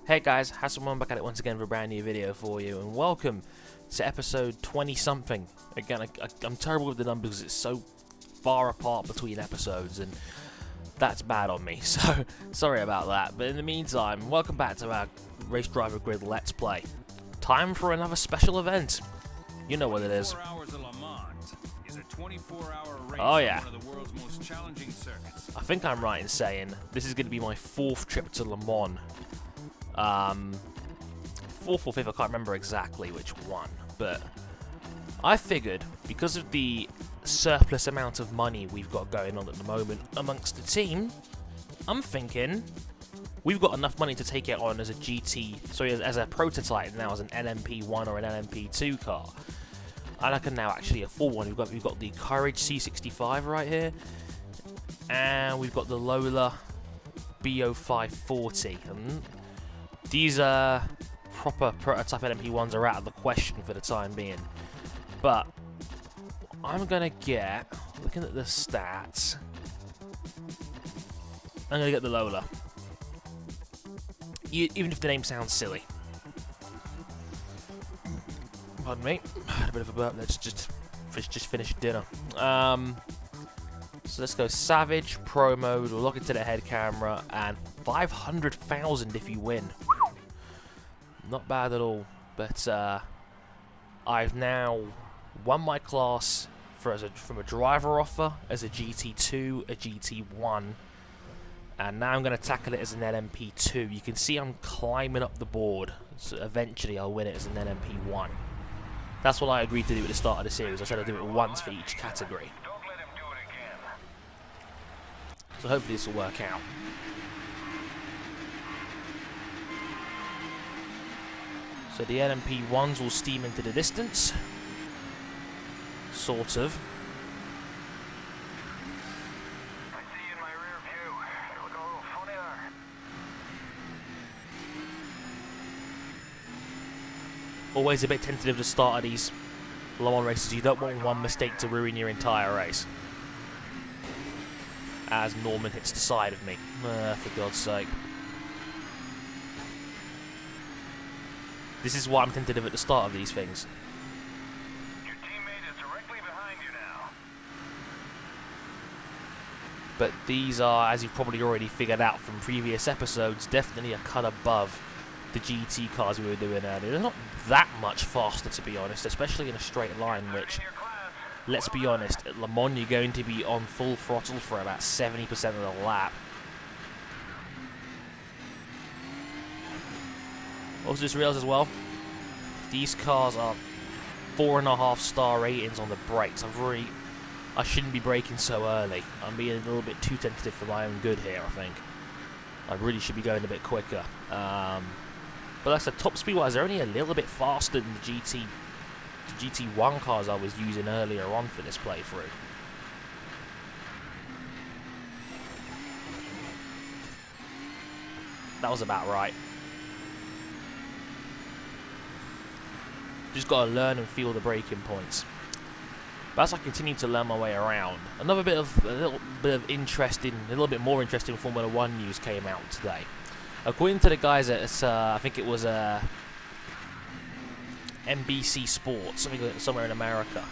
Hey guys, Hasselman back at it once again for a brand new video for you, and welcome to episode 20 something. Again, I'm terrible with the numbers because it's so far apart between episodes, and that's bad on me, so sorry about that. But in the meantime, welcome back to our Race Driver Grid Let's Play. Time for another special event. You know what it is. 24 Hours of Le Mans is a 24-hour race Oh yeah. on one of the world's most challenging circuits. I think I'm right in saying this is going to be my 4th trip to Le Mans. 4th or 5th, I can't remember exactly which one, but I figured because of the surplus amount of money we've got going on at the moment amongst the team, I'm thinking we've got enough money to take it on as as a prototype now, as an LMP1 or an LMP2 car. And I can now actually afford one. We've got the Courage C65 right here, and we've got the Lola BO540. These proper prototype LMP1s are out of the question for the time being. But I'm gonna get, looking at the stats, I'm gonna get the Lola. Even if the name sounds silly. Pardon me, I had a bit of a burp. Let's just finish dinner. So let's go Savage, Pro Mode, we'll lock it to the head camera, and 500,000 if you win. Not bad at all, but I've now won my class from a driver offer as a GT2, a GT1, and now I'm going to tackle it as an LMP2. You can see I'm climbing up the board, so eventually I'll win it as an LMP1. That's what I agreed to do at the start of the series. I said I'd do it once for each category. So hopefully this will work out. So the LMP1s will steam into the distance. Sort of. I see you in my rear view. You're looking a little funny there. Always a bit tentative to start of these Le Mans races. You don't want one mistake to ruin your entire race. As Norman hits the side of me. For God's sake. This is why I'm tentative at the start of these things. Your teammate is directly behind you now. But these are, as you've probably already figured out from previous episodes, definitely a cut above the GT cars we were doing earlier. They're not that much faster, to be honest, especially in a straight line, which, let's be honest, at Le Mans you're going to be on full throttle for about 70% of the lap. Also just realised as well, these cars are 4.5-star ratings on the brakes. I shouldn't be braking so early. I'm being a little bit too tentative for my own good here, I think. I really should be going a bit quicker. But like I said, top speed wise, they're only a little bit faster than the GT1 cars I was using earlier on for this playthrough. That was about right. Just got to learn and feel the braking points. But as I continue to learn my way around, a little bit more interesting Formula 1 news came out today. According to the guys at, I think it was NBC Sports, somewhere in America,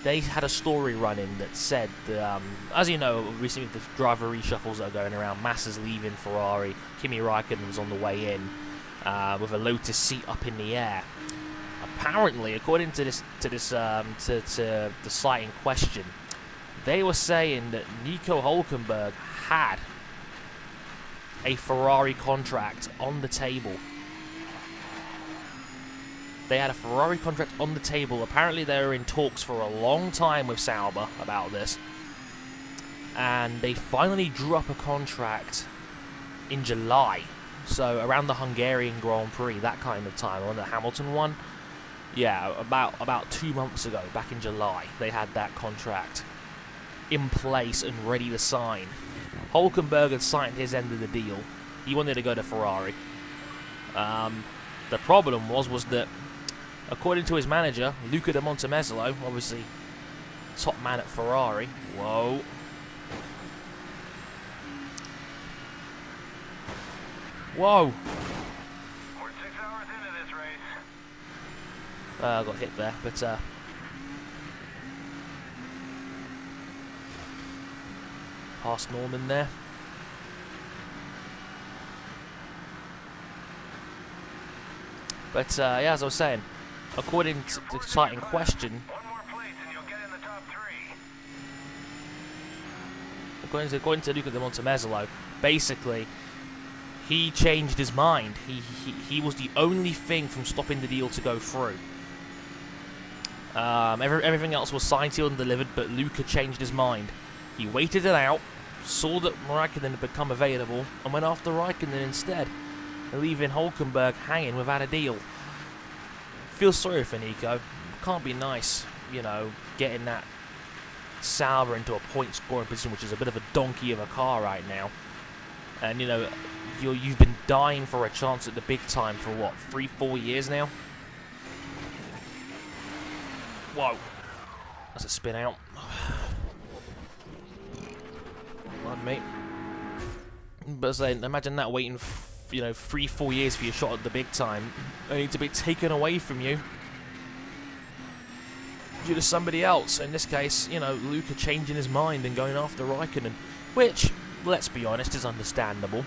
they had a story running that said that, as you know, recently with the driver reshuffles that are going around, Massa's leaving Ferrari, Kimi Raikkonen's on the way in, with a Lotus seat up in the air. Apparently, according to the site in question, they were saying that Nico Hülkenberg had a Ferrari contract on the table. They had a Ferrari contract on the table. Apparently, they were in talks for a long time with Sauber about this, and they finally drew up a contract in July. So around the Hungarian Grand Prix, that kind of time, on the Hamilton one. Yeah, about 2 months ago, back in July, they had that contract in place and ready to sign. Hülkenberg had signed his end of the deal. He wanted to go to Ferrari. The problem was that, according to his manager, Luca de Montemezzo, obviously top man at Ferrari. Whoa. Whoa. Got hit there, but past Norman there. But yeah, as I was saying, according to the site in question, One more place and you'll get in the top 3. according to Luca de Montemezolo, basically he changed his mind. He was the only thing from stopping the deal to go through. Everything else was signed, sealed, and delivered, but Luca changed his mind. He waited it out, saw that Raikkonen had become available, and went after Raikkonen instead, leaving Hulkenberg hanging without a deal. Feel sorry for Nico. Can't be nice, you know, getting that Sauber into a point-scoring position, which is a bit of a donkey of a car right now. And, you know, you've been dying for a chance at the big time for, what, 3-4 years now? Whoa. That's a spin out. Pardon me. But imagine that waiting, you know, 3-4 years for your shot at the big time, only to be taken away from you due to somebody else. In this case, you know, Luca changing his mind and going after Raikkonen, which, let's be honest, is understandable.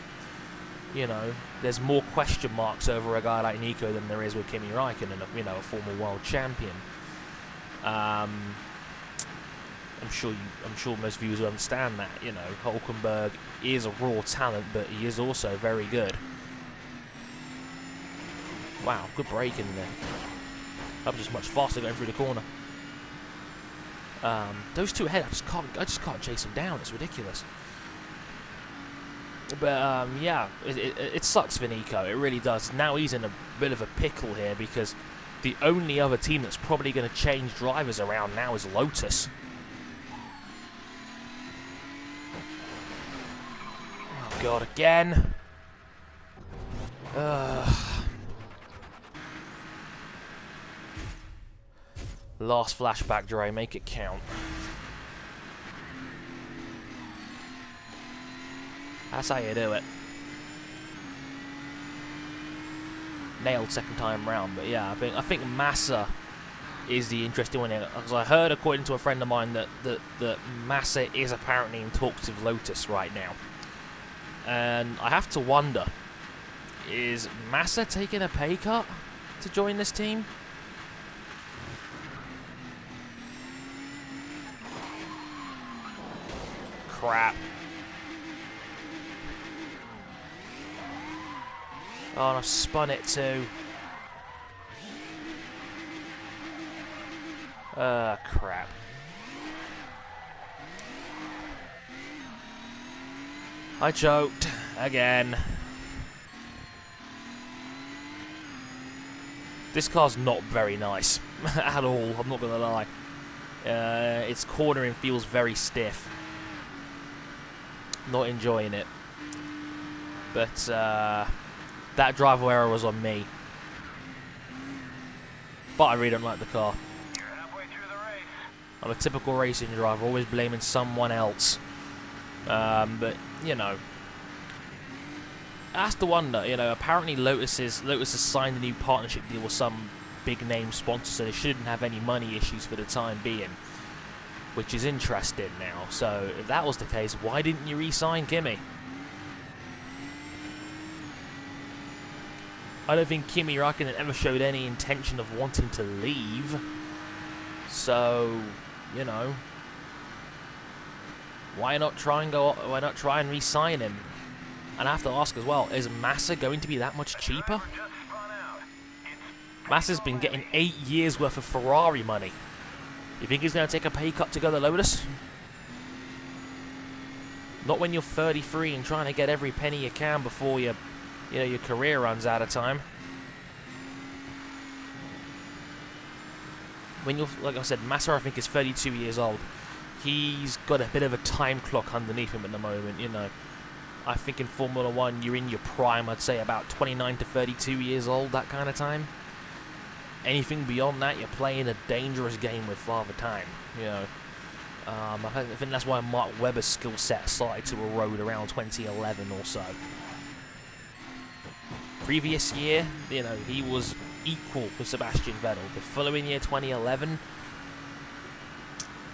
You know, there's more question marks over a guy like Nico than there is with Kimi Raikkonen, you know, a former world champion. I'm sure most viewers will understand that. You know, Hulkenberg is a raw talent, but he is also very good. Wow, good braking there. That was just much faster going through the corner. Those two ahead, I just can't chase them down. It's ridiculous. But yeah, it sucks for Nico. It really does. Now he's in a bit of a pickle here because the only other team that's probably going to change drivers around now is Lotus. Oh God, again. Last flashback, Dre. Make it count. That's how you do it. Nailed second time round, but yeah, I think Massa is the interesting one here. Because I heard, according to a friend of mine, that Massa is apparently in talks with Lotus right now. And I have to wonder, is Massa taking a pay cut to join this team? Crap. Oh, and I've spun it too. Crap. I choked again. This car's not very nice at all, I'm not gonna lie. Its cornering feels very stiff. Not enjoying it. But that driver error was on me. But I really don't like the car. You're halfway through the race. I'm a typical racing driver, always blaming someone else. But, you know, I have to wonder, you know, apparently Lotus has signed a new partnership deal with some big name sponsor, so they shouldn't have any money issues for the time being, which is interesting now. So if that was the case, why didn't you re-sign Kimi? I don't think Kimi Raikkonen ever showed any intention of wanting to leave. So, you know, why not try and re-sign him? And I have to ask as well, is Massa going to be that much cheaper? Massa's been getting 8 years worth of Ferrari money. You think he's going to take a pay cut to go to Lotus? Not when you're 33 and trying to get every penny you can before your career runs out of time. When you're, like I said, Massa, I think, is 32 years old. He's got a bit of a time clock underneath him at the moment, you know. I think in Formula 1, you're in your prime, I'd say about 29 to 32 years old, that kind of time. Anything beyond that, you're playing a dangerous game with Father Time, you know. I think that's why Mark Webber's skill set started to erode around 2011 or so. Previous year, you know, he was equal with Sebastian Vettel. The following year, 2011,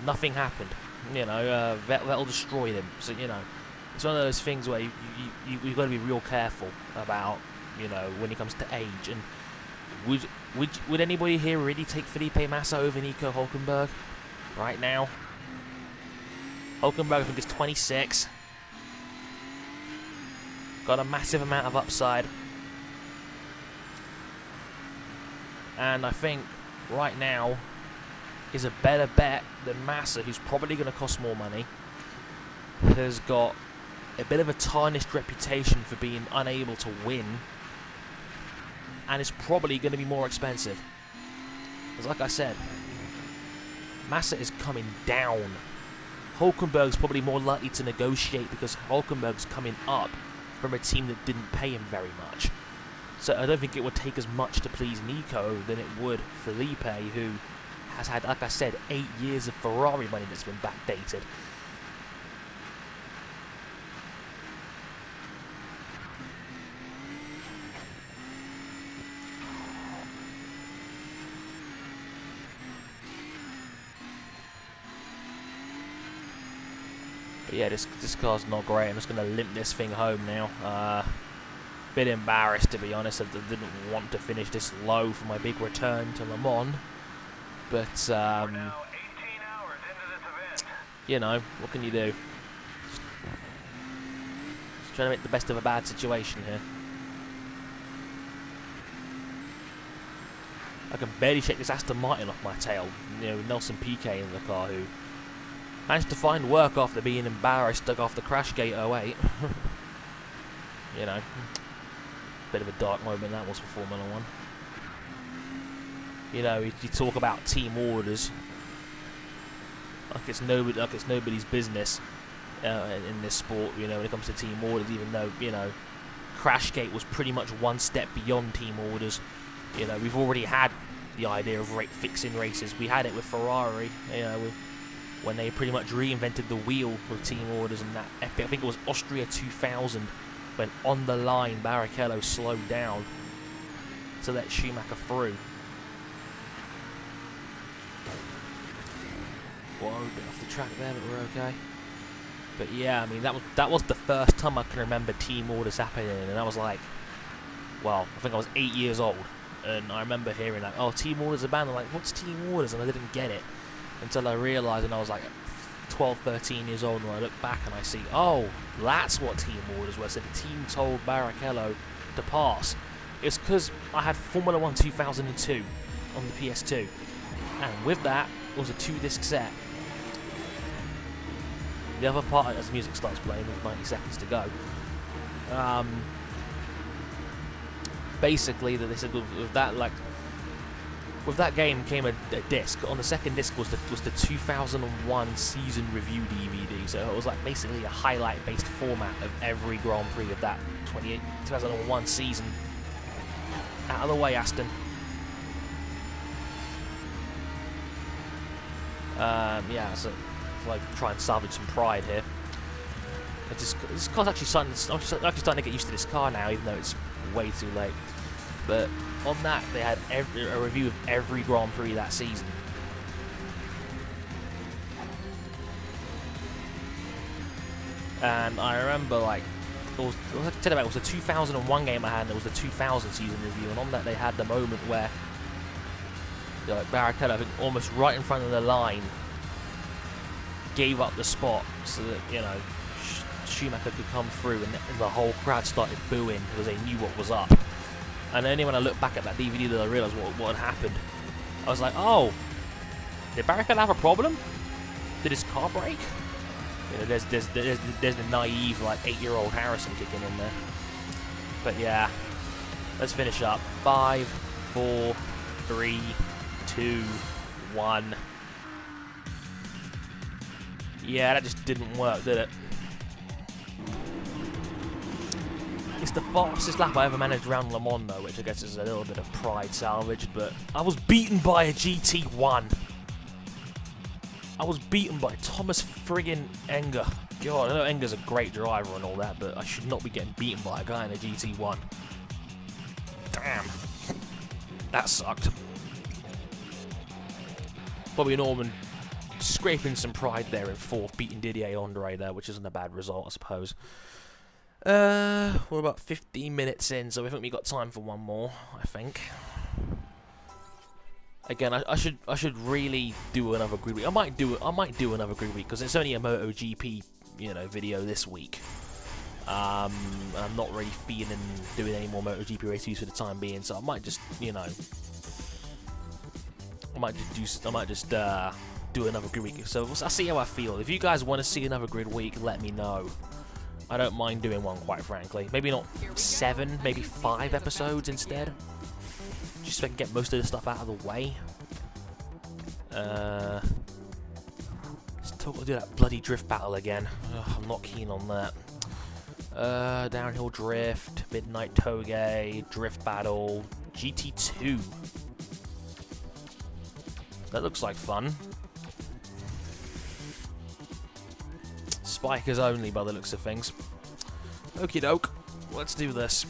nothing happened. You know, Vettel destroyed him. So, you know, it's one of those things where you've got to be real careful about, you know, when it comes to age. And would anybody here really take Felipe Massa over Nico Hülkenberg right now? Hülkenberg, I think, is 26. Got a massive amount of upside. And I think right now is a better bet than Massa, who's probably going to cost more money. Has got a bit of a tarnished reputation for being unable to win. And is probably going to be more expensive. Because like I said, Massa is coming down. Hülkenberg's probably more likely to negotiate because Hülkenberg's coming up from a team that didn't pay him very much. So I don't think it would take as much to please Nico than it would Felipe, who has had, like I said, 8 years of Ferrari money that's been backdated. But yeah, this car's not great. I'm just going to limp this thing home now. Bit embarrassed, to be honest. I didn't want to finish this low for my big return to Le Mans. But, We're now 18 hours into this event. you know, what can you do? Just trying to make the best of a bad situation here. I can barely shake this Aston Martin off my tail. You know, Nelson Piquet in the car, who managed to find work after being embarrassed, dug off the Crashgate 08. You know, bit of a dark moment that was for Formula 1. You know, you talk about team orders like it's nobody's business in this sport. You know, when it comes to team orders, even though, you know, Crashgate was pretty much one step beyond team orders. You know, we've already had the idea of fixing races. We had it with Ferrari. You know, when they pretty much reinvented the wheel with team orders, and that epic, I think it was Austria 2000, when on the line Barrichello slowed down to let Schumacher through. Whoa, a bit off the track there, but we're okay. But yeah, I mean, that was the first time I can remember team orders happening, and I was like, well, I think I was 8 years old, and I remember hearing like, oh, team orders are banned. I'm like, what's team orders? And I didn't get it until I realised, and I was like 12, 13 years old, and I look back and I see, oh, that's what team orders were. So the team told Barrichello to pass. It's because I had Formula 1 2002 on the PS2, and with that, it was a 2-disc set. The other part, as the music starts playing with 90 seconds to go, basically, that they said with that game came a disc. On the second disc was the 2001 season review DVD. So it was like basically a highlight-based format of every Grand Prix of that 2001 season. Out of the way, Aston. Yeah, so like try and salvage some pride here. This car's actually starting to get used to this car now, even though it's way too late. But on that, they had a review of every Grand Prix that season. And I remember, like, it was the 2001 game I had, and it was the 2000 season review. And on that, they had the moment where, you know, like Barrichello, I think, almost right in front of the line, gave up the spot so that, you know, Schumacher could come through, and the whole crowd started booing because they knew what was up. And only when I look back at that DVD that I realised what had happened. I was like, oh, did Barrichello have a problem? Did his car break? You know, there's the naive, like, 8-year-old Harrison kicking in there. But yeah, let's finish up. 5, 4, 3, 2, 1. Yeah, that just didn't work, did it? It's the fastest lap I ever managed around Le Mans, though, which I guess is a little bit of pride salvaged, but I was beaten by a GT1. I was beaten by Thomas friggin' Enger. God, I know Enger's a great driver and all that, but I should not be getting beaten by a guy in a GT1. Damn. That sucked. Bobby Norman scraping some pride there in 4th, beating Didier Andre there, which isn't a bad result, I suppose. We're about 15 minutes in, so I think we got time for one more, I think. Again, I should really do another grid week. I might do another grid week because it's only a MotoGP, video this week. I'm not really feeling doing any more MotoGP races for the time being, so I might just, do another grid week. So I'll see how I feel. If you guys want to see another grid week, let me know. I don't mind doing one, quite frankly. Maybe not 7, maybe 5 episodes instead. Just so I can get most of the stuff out of the way. Still got to do that bloody drift battle again. Ugh, I'm not keen on that. Downhill drift, midnight toge, drift battle, GT2. That looks like fun. Spikers only by the looks of things. Okie doke, let's do this.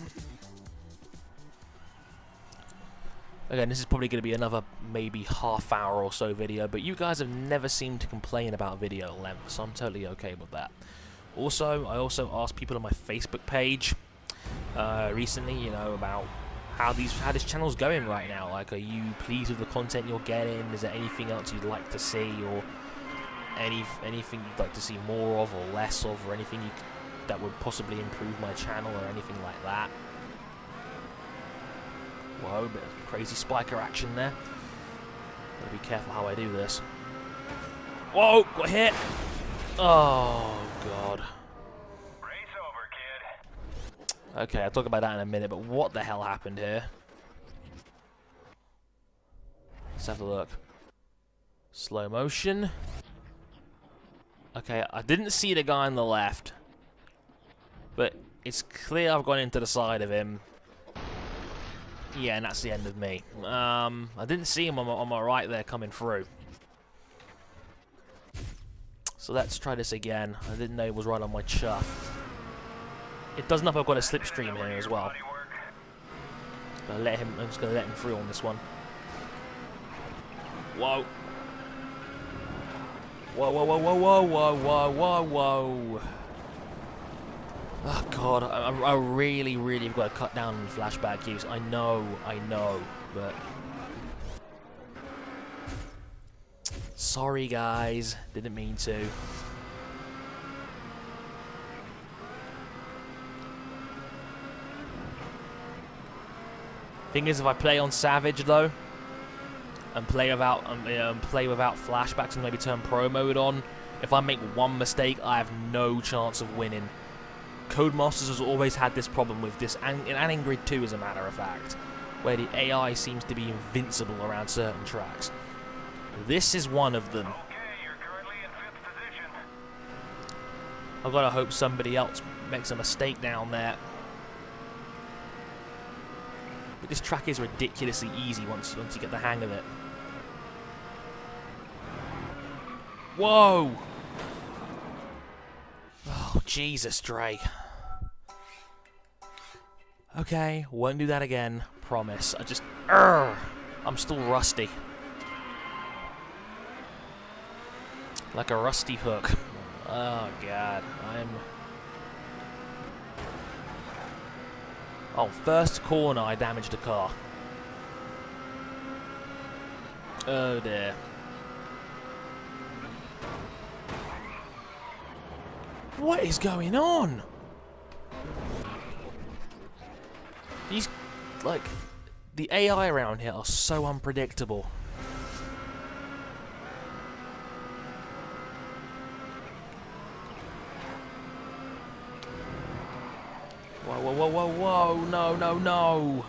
Again, this is probably going to be another maybe half-hour or so video, but you guys have never seemed to complain about video length, so I'm totally okay with that. Also, I asked people on my Facebook page recently, about how this channel's going right now. Like, are you pleased with the content you're getting? Is there anything else you'd like to see, or anything you'd like to see more of or less of, or anything that would possibly improve my channel or anything like that? Whoa, a bit of crazy spiker action there. Gotta be careful how I do this. Whoa, got hit! Oh, God. Race over, kid. Okay, I'll talk about that in a minute, but what the hell happened here? Let's have a look. Slow motion. Okay, I didn't see the guy on the left, but it's clear I've gone into the side of him. Yeah, and that's the end of me. I didn't see him on my right there coming through. So let's try this again. I didn't know he was right on my chuff. It doesn't help I've got a slipstream here as well. I'm just gonna let him through on this one. Whoa. Whoa, whoa, whoa, whoa, whoa, whoa, whoa, whoa, whoa. Oh, God, I really, really have got to cut down on flashback use. I know, but... Sorry, guys. Didn't mean to. Thing is, if I play on Savage, though, and play without flashbacks and maybe turn pro mode on, if I make one mistake, I have no chance of winning. Codemasters has always had this problem with this, and in Grid 2 as a matter of fact, where the AI seems to be invincible around certain tracks. This is one of them. Okay, you're currently in 5th position. I've got to hope somebody else makes a mistake down there. But this track is ridiculously easy once you get the hang of it. Whoa! Oh, Jesus, Drake. Okay, won't do that again. Promise. I'm still rusty. Like a rusty hook. Oh, God. Oh, first corner, I damaged the car. Oh, dear. What is going on? These, like, the AI around here are so unpredictable. Whoa, whoa, whoa, whoa, whoa, no, no, no.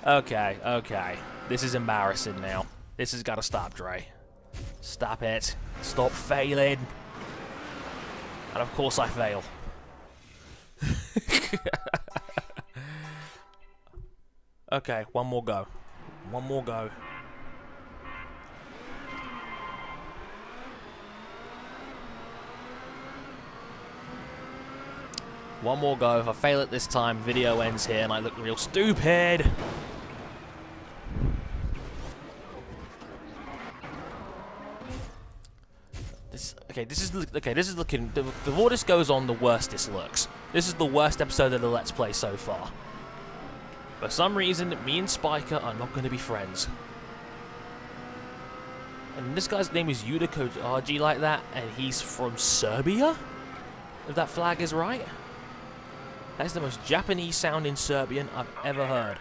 Okay. This is embarrassing now. This has got to stop, Dre. Stop it. Stop failing. And of course I fail. Okay, one more go. One more go. One more go. If I fail it this time, video ends here and I look real stupid. This is looking. The more this goes on, the worse this looks. This is the worst episode of the Let's Play so far. For some reason, me and Spiker are not going to be friends. And this guy's name is Udico RG like that, and he's from Serbia? If that flag is right? That's the most Japanese sounding Serbian I've ever heard.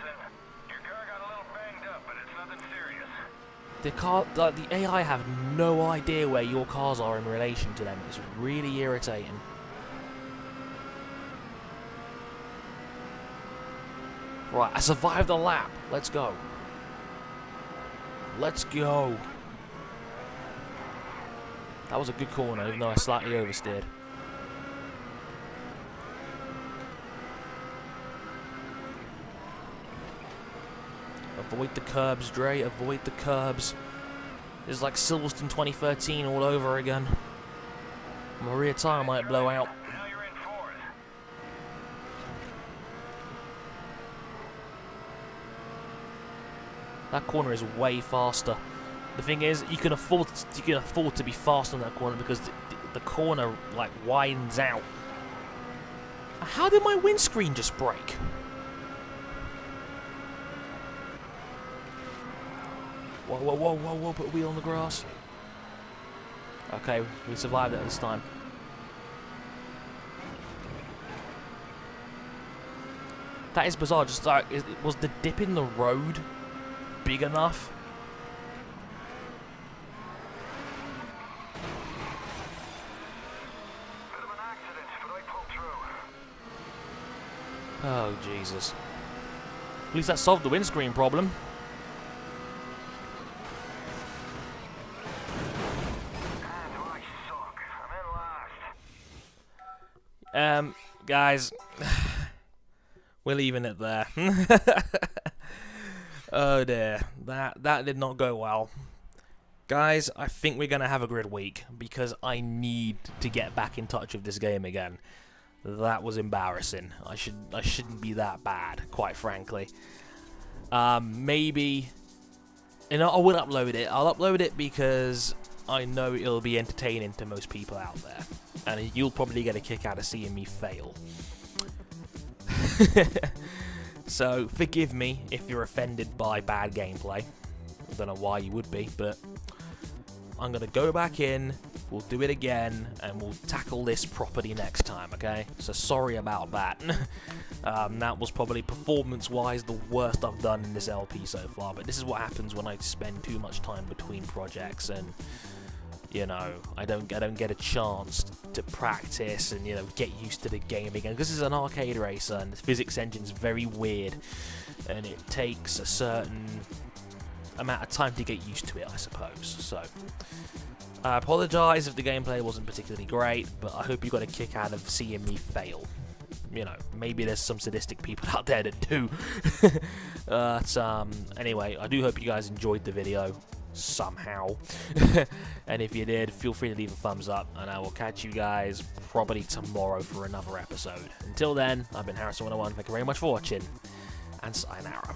Your car got a little banged up, but it's nothing serious. The AI have no idea where your cars are in relation to them. It's really irritating. Right, I survived the lap. Let's go. Let's go. That was a good corner, even though I slightly oversteered. Avoid the curbs, Dre. Avoid the curbs. This is like Silverstone 2013 all over again. My rear tire might blow out. Now you're in fourth. That corner is way faster. The thing is, you can afford to be fast on that corner because the corner like widens out. How did my windscreen just break? Whoa, whoa, whoa, whoa, whoa, put a wheel on the grass. Okay, we survived it this time. That is bizarre, just like, was the dip in the road big enough? Bit of an accident, but I pulled through. Oh, Jesus. At least that solved the windscreen problem. Guys, we're leaving it there. Oh dear, that did not go well. Guys, I think we're gonna have a grid week because I need to get back in touch with this game again. That was embarrassing. I shouldn't be that bad, quite frankly. Maybe, and I will upload it. I'll upload it because I know it'll be entertaining to most people out there. And you'll probably get a kick out of seeing me fail. So, forgive me if you're offended by bad gameplay. I don't know why you would be, but I'm going to go back in, we'll do it again, and we'll tackle this properly next time, okay? So, sorry about that. That was probably, performance-wise, the worst I've done in this LP so far, but this is what happens when I spend too much time between projects, and you know, I don't get a chance to practice and, you know, get used to the game again. Because this is an arcade racer and the physics engine's very weird, and it takes a certain amount of time to get used to it, I suppose. So, I apologise if the gameplay wasn't particularly great, but I hope you got a kick out of seeing me fail. You know, maybe there's some sadistic people out there that do. But anyway, I do hope you guys enjoyed the video somehow. And if you did, feel free to leave a thumbs up, and I will catch you guys probably tomorrow for another episode. Until then, I've been Harrison101. Thank you very much for watching, and sayonara.